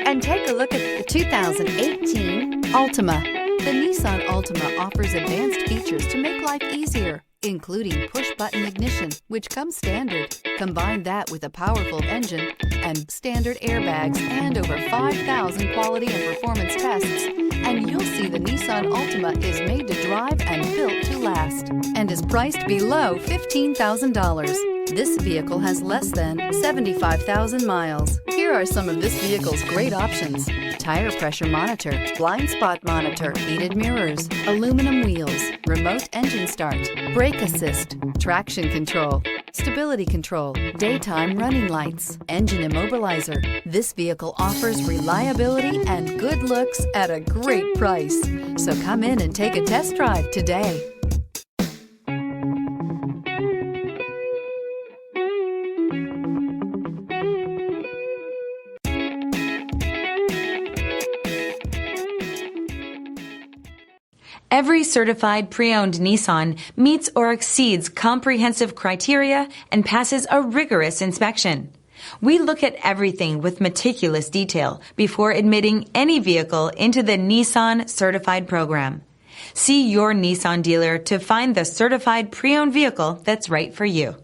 and take a look at the 2018 Altima. The Nissan Altima offers advanced features to make life easier, including push-button ignition, which comes standard. Combine that with a powerful engine and standard airbags and over 5,000 quality and performance tests, and you'll see the Nissan Altima is made to drive and built to last, and is priced below $15,000. This vehicle has less than 75,000 miles. Here are some of this vehicle's great options: tire pressure monitor, blind spot monitor, heated mirrors, aluminum wheels, remote engine start, brake assist, traction control, stability control, daytime running lights, engine immobilizer. This vehicle offers reliability and good looks at a great price. So come in and take a test drive today. Every certified pre-owned Nissan meets or exceeds comprehensive criteria and passes a rigorous inspection. We look at everything with meticulous detail before admitting any vehicle into the Nissan Certified program. See your Nissan dealer to find the certified pre-owned vehicle that's right for you.